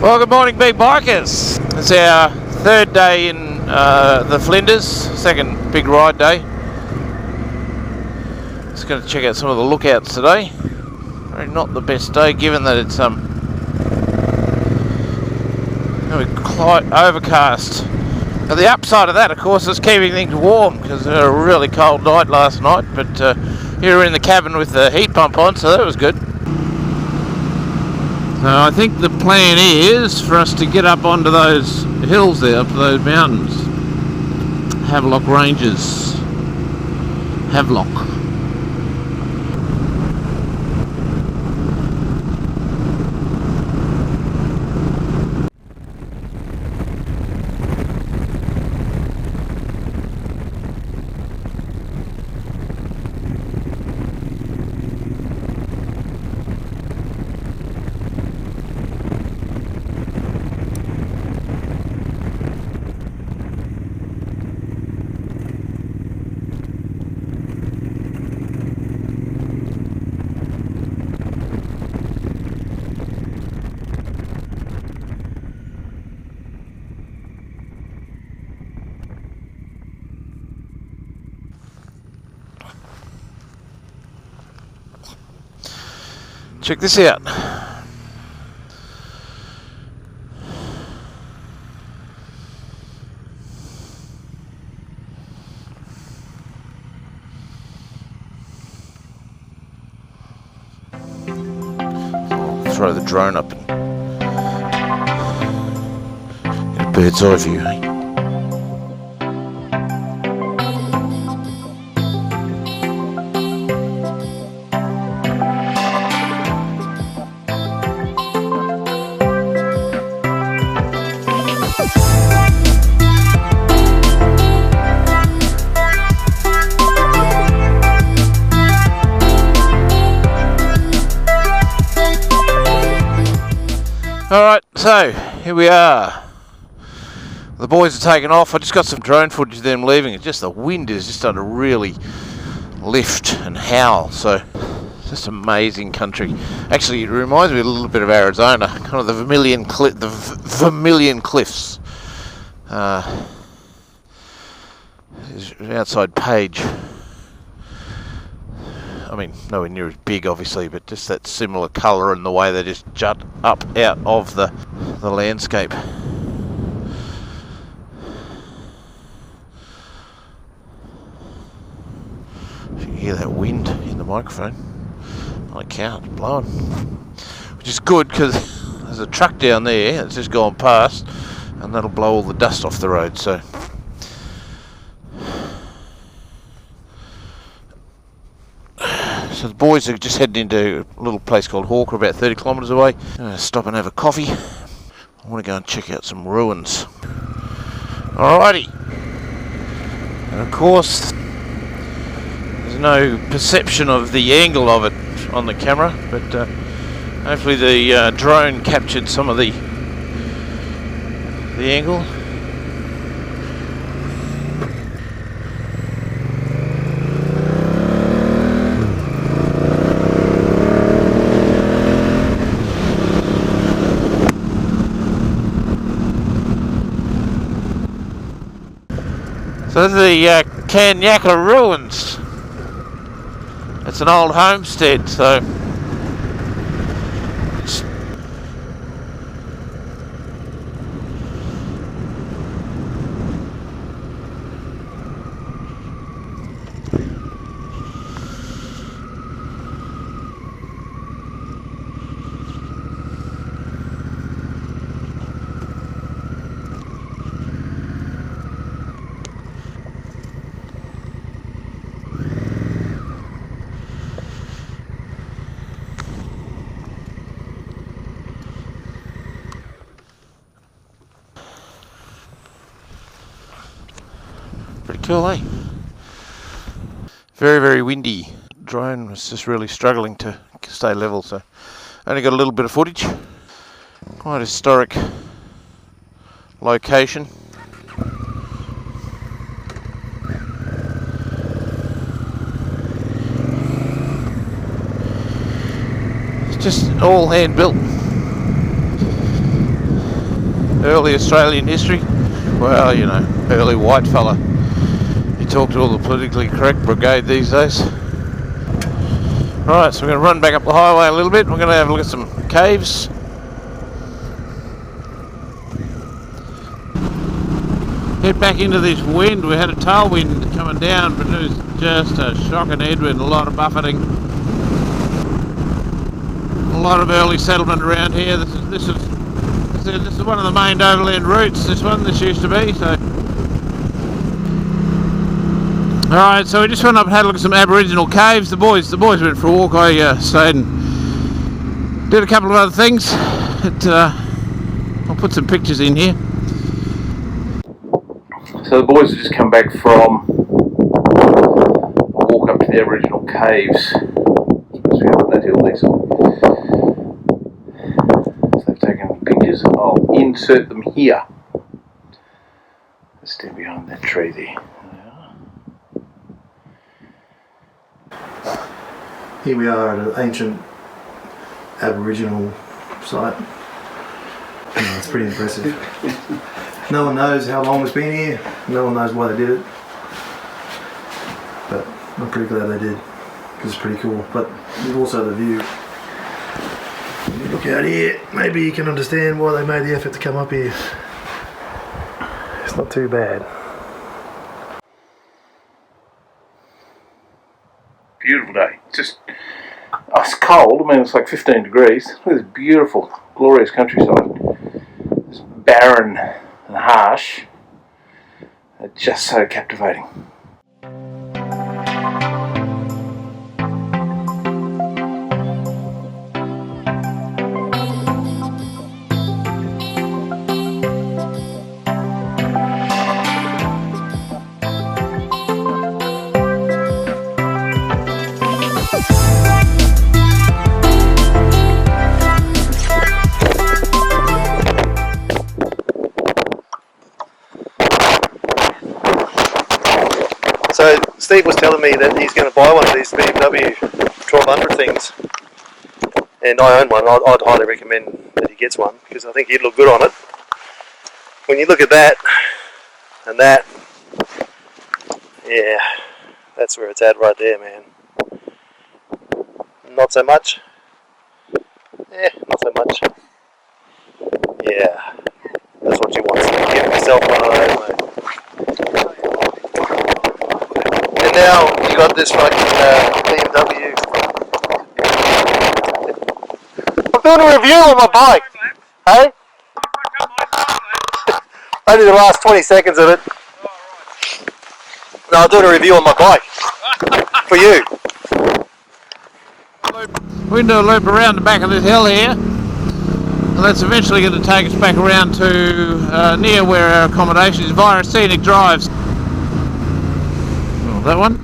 Well, good morning, big bikers. It's our third day in the Flinders, second big ride day. Just going to check out some of the lookouts today. Probably not the best day, given that it's quite overcast. But the upside of that, of course, is keeping things warm, because it was a really cold night last night. But you were in the cabin with the heat pump on, so that was good. So I think the plan is for us to get up onto those hills there, up to those mountains. Havelock Ranges. Havelock. Check this out. I'll throw the drone up and get a bird's eye view. Alright, so here we are. The boys are taking off. I just got some drone footage of them leaving. It's just the wind is just starting to really lift and howl. So it's just amazing country. Actually, it reminds me a little bit of Arizona, kind of the Vermilion Cliffs. Is outside Page. I mean, nowhere near as big, obviously, but just that similar colour and the way they just jut up out of the landscape. If you can hear that wind in the microphone, holy cow, it's blowing. Which is good, because there's a truck down there that's just gone past, and that'll blow all the dust off the road, so... So the boys are just heading into a little place called Hawker, about 30 kilometres away. I'm going to stop and have a coffee. I want to go and check out some ruins. Alrighty. And of course, there's no perception of the angle of it on the camera, but hopefully the drone captured some of the angle. So this is the Kanyaka ruins. It's an old homestead, so pretty cool, eh? Very, very windy. Drone was just really struggling to stay level, so only got a little bit of footage. Quite a historic location. It's just all hand built. early Australian history. Well, you know, early white fella. You talk to all the politically correct brigade these days. Right, so we're going to run back up the highway a little bit. We're going to have a look at some caves. Get back into this wind. We had a tailwind coming down, but it was just a shocking headwind, a lot of buffeting. A lot of early settlement around here. This is one of the main overland routes. This used to be. So, all right. So we just went up and had a look at some Aboriginal caves. The boys went for a walk. I stayed and did a couple of other things. I'll put some pictures in here. So the boys have just come back from a walk up to the Aboriginal caves. Supposed to be up that hill there. So they've taken pictures. I'll insert them here. Let's stand behind that tree there. Here we are at an ancient Aboriginal site. It's pretty impressive. No one knows how long it's been here. No one knows why they did it. But I'm pretty glad they did, because it's pretty cool. But also the view. When you look out here, maybe you can understand why they made the effort to come up here. It's not too bad. Beautiful day. It's cold. I mean, it's like 15 degrees. Look at this beautiful, glorious countryside. It's barren and harsh. It's just so captivating. So Steve was telling me that he's going to buy one of these BMW 1200 things, and I own one. I'd highly recommend that he gets one, because I think he'd look good on it. When you look at that and that, yeah, that's where it's at right there, man. Not so much. Not so much. Yeah, that's what you want. So get yourself one of those, mate. And now you got this fucking BMW. I'm doing a review on my bike. Hey? Only the last 20 seconds of it. No, I'm doing a review on my bike. For you. We can do a loop around the back of this hill here. And that's eventually going to take us back around to near where our accommodation is via scenic drives. Oh, that one.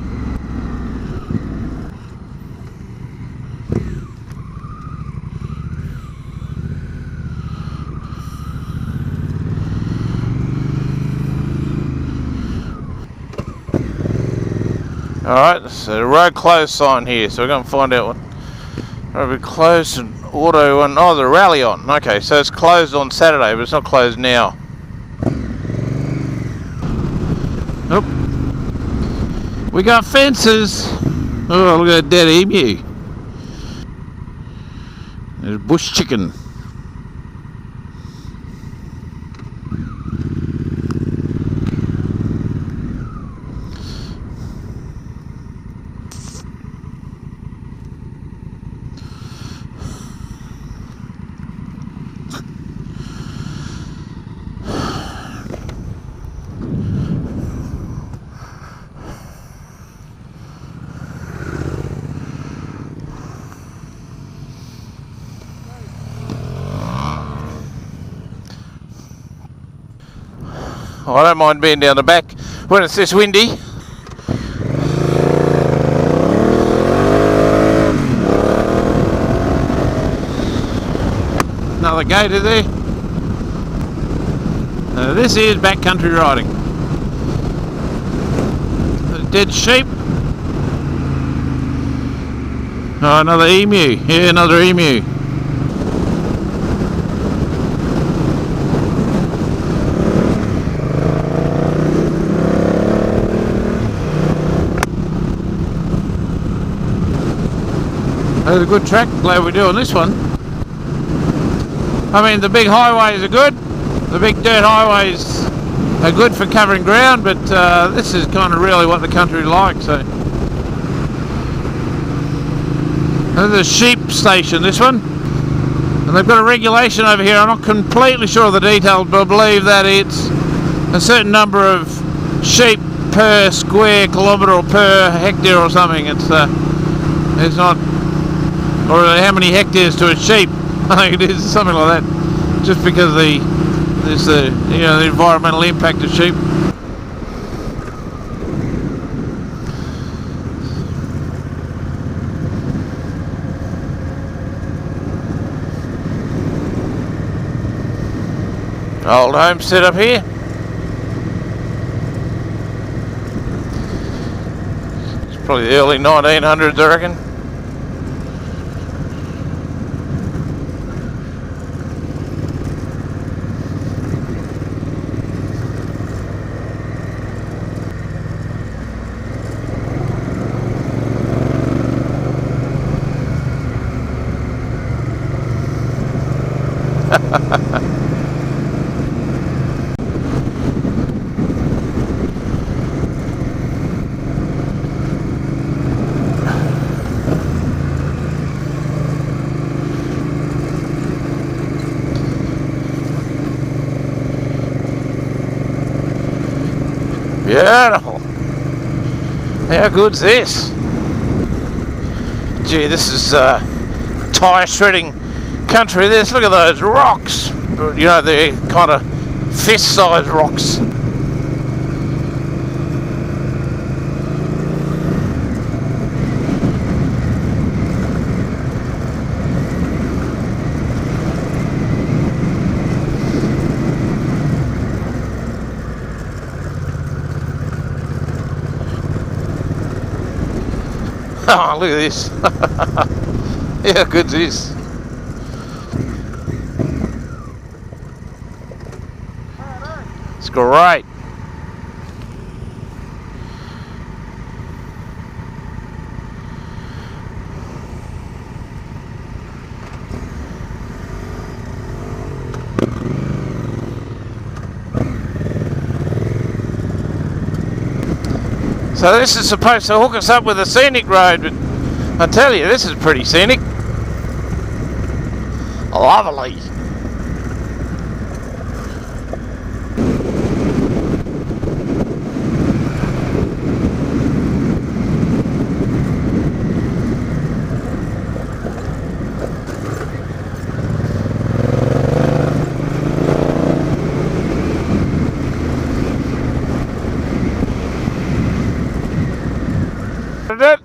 Alright, so the road closed sign here, so we're going to find out what road closed and auto and the rally on. Okay, so it's closed on Saturday, but it's not closed now. Nope. We got fences. Oh, look at that dead emu. There's bush chicken. Oh, I don't mind being down the back when it's this windy. Another gator there. This is backcountry riding. A dead sheep. Oh, another emu. Yeah, another emu. It's a good track. Glad we're doing this one. I mean, the big highways are good. The big dirt highways are good for covering ground, but this is kind of really what the country likes. So, there's a sheep station, this one. And they've got a regulation over here. I'm not completely sure of the details, but I believe that it's a certain number of sheep per square kilometre or per hectare or something. It's not, or how many hectares to a sheep. I think it is something like that. Just because there's the environmental impact of sheep. Old homestead up here. It's probably the early 1900s, I reckon. Beautiful. How good's this? Gee, this is tyre shredding country. This. Look at those rocks. You know, they're kind of fist-sized rocks. Oh, look at this. How good's this? It's great. So this is supposed to hook us up with a scenic road, but I tell you, this is pretty scenic. Lovely. It?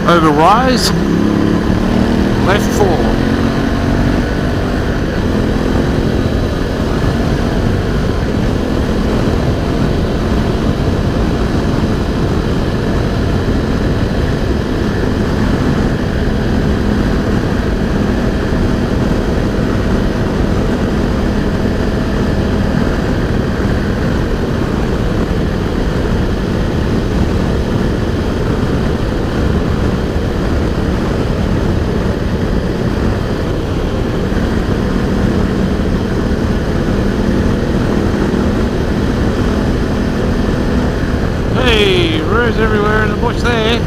Over rise, left 4. Everywhere in the bush there.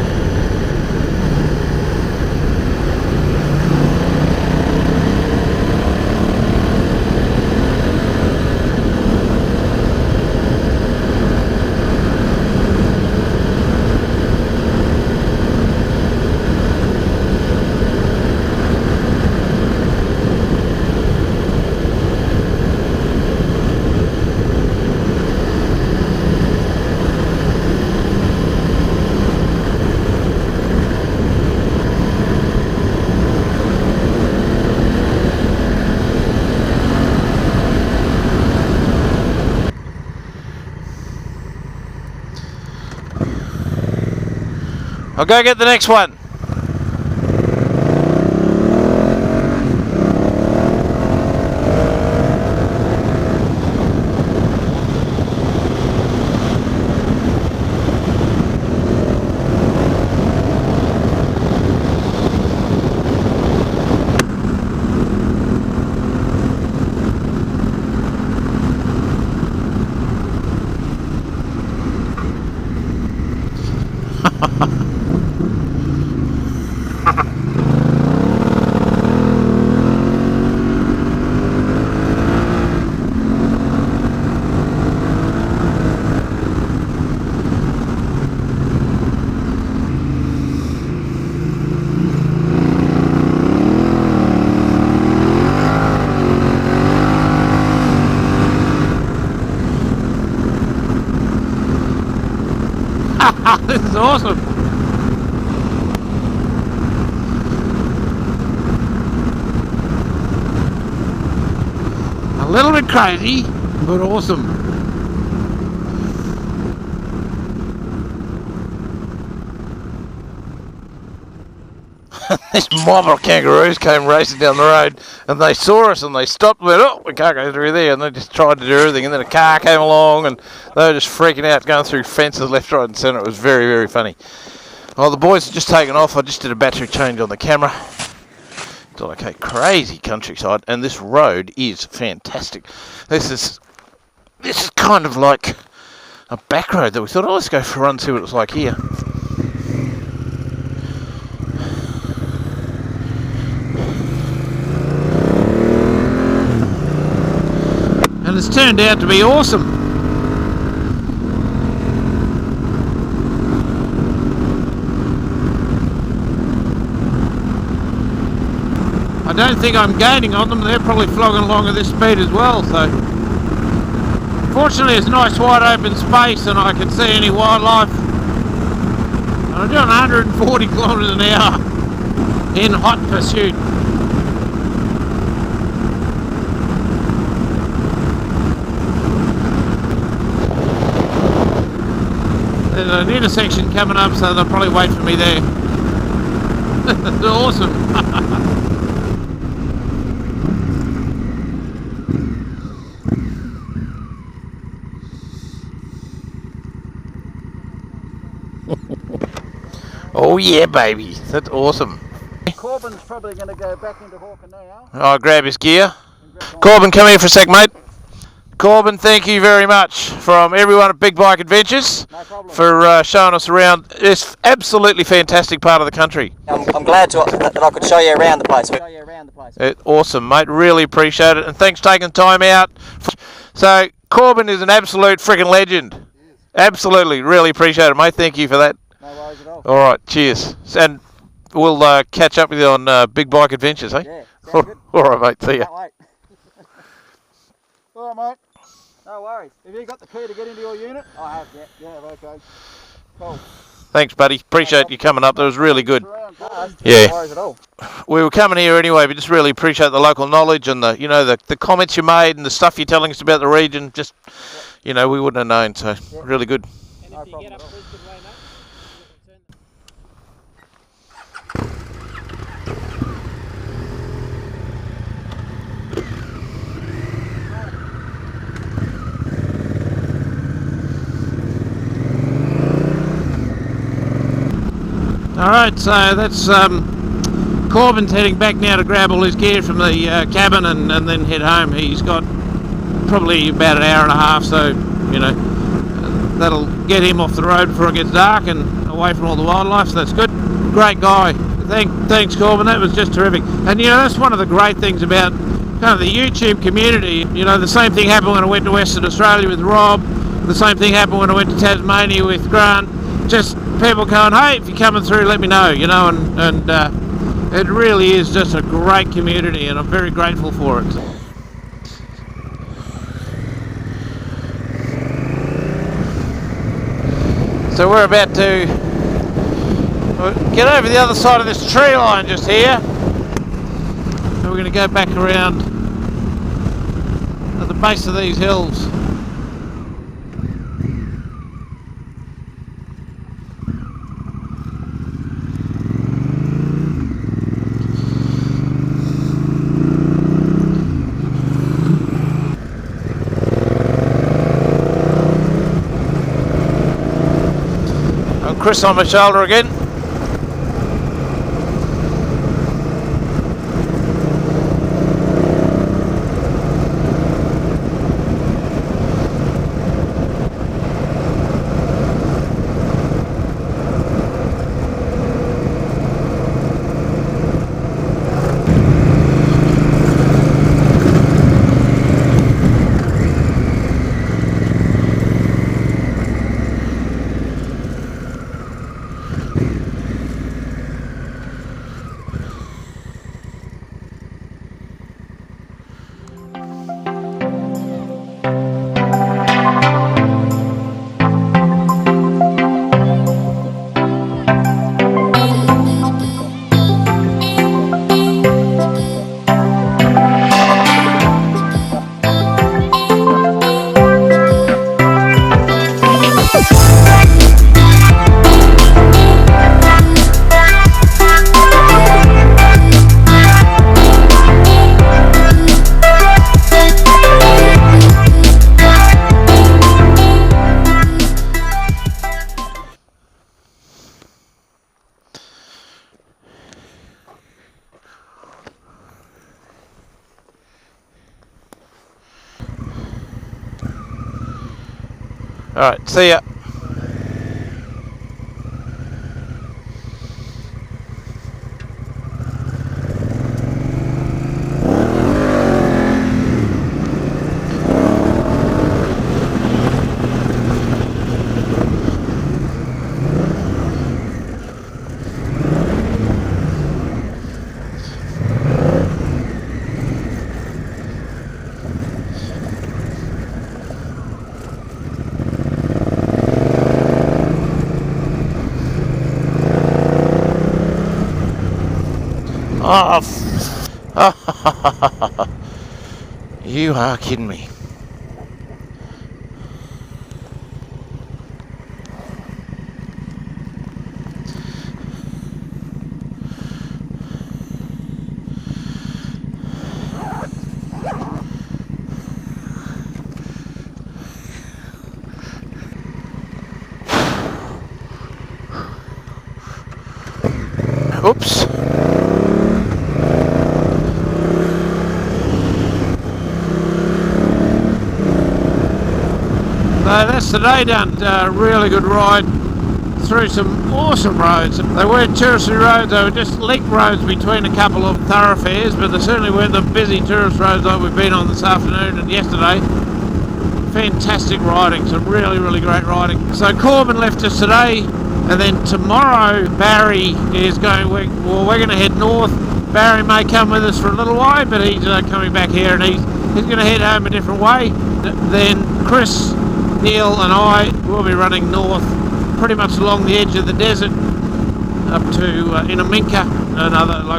I'll go get the next one. This is awesome. A little bit crazy, but awesome. This mob of kangaroos came racing down the road and they saw us and they stopped and went, oh, we can't go through there, and they just tried to do everything, and then a car came along and they were just freaking out, going through fences left, right and centre. It was very, very funny. Well, the boys had just taken off. I just did a battery change on the camera. Thought, okay, crazy countryside, and this road is fantastic. This is kind of like a back road that we thought, oh, let's go for a run, see what it's like here. And it's turned out to be awesome. I don't think I'm gaining on them. They're probably flogging along at this speed as well. So, fortunately, it's a nice wide open space and I can see any wildlife. And I'm doing 140 kilometres an hour in hot pursuit. There's an intersection coming up, so they'll probably wait for me there. It's awesome. Oh yeah, baby, that's awesome. Corbin's probably going to go back into Hawker now. I'll grab his gear. Corbin, come here for a sec, mate. Corbin, thank you very much from everyone at Big Bike Adventures for showing us around this absolutely fantastic part of the country. I'm glad that I could show you around the place. Awesome, mate. Really appreciate it. And thanks for taking time out. So, Corbin is an absolute freaking legend. Absolutely. Really appreciate it, mate. Thank you for that. No worries at all. All right, cheers. And we'll catch up with you on Big Bike Adventures, eh? Yeah, sounds good. All right, mate. See ya. Can't wait. All right, mate. No worries. Have you got the key to get into your unit? I have, yeah. Yeah, okay. Cool. Thanks, buddy. Appreciate you coming up. That was really good. Yeah. No worries at all. We were coming here anyway, but just really appreciate the local knowledge and the comments you made and the stuff you're telling us about the region. Just, we wouldn't have known, so really good. No problem at all. Alright, so that's Corbin's heading back now to grab all his gear from the cabin and then head home. He's got probably about an hour and a half, so, that'll get him off the road before it gets dark and away from all the wildlife, so that's good. Great guy. Thanks, Corbin. That was just terrific. And, that's one of the great things about kind of the YouTube community. The same thing happened when I went to Western Australia with Rob. The same thing happened when I went to Tasmania with Grant. Just people going, hey, if you're coming through, let me know, and it really is just a great community, and I'm very grateful for it. So we're about to get over the other side of this tree line just here. So we're going to go back around at the base of these hills. Chris on my shoulder again. Alright, see ya. Oh, you are kidding me. Oops. That's the day done. Really good ride through some awesome roads. They weren't touristy roads, they were just link roads between a couple of thoroughfares, but they certainly weren't the busy tourist roads like we've been on this afternoon and yesterday. Fantastic riding, some really, really great riding. So Corbin left us today, and then tomorrow Barry is going, we're going to head north. Barry may come with us for a little while, but he's coming back here and he's going to head home a different way. Then Chris, Neil and I will be running north pretty much along the edge of the desert up to Inaminka.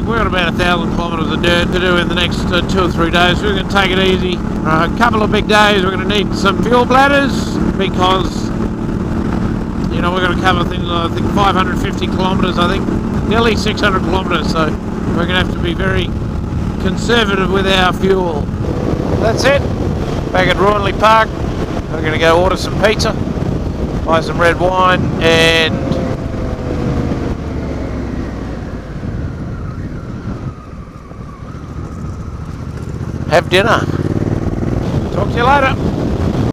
We've got about 1,000 kilometres of dirt to do in the next 2 or 3 days. We're going to take it easy. A couple of big days. We're going to need some fuel bladders because, you know, we're going to cover things, I think 550 kilometres, I think, nearly 600 kilometres. So we're going to have to be very conservative with our fuel. That's it. Back at Ruinley Park. We're going to go order some pizza, buy some red wine, and have dinner. Talk to you later.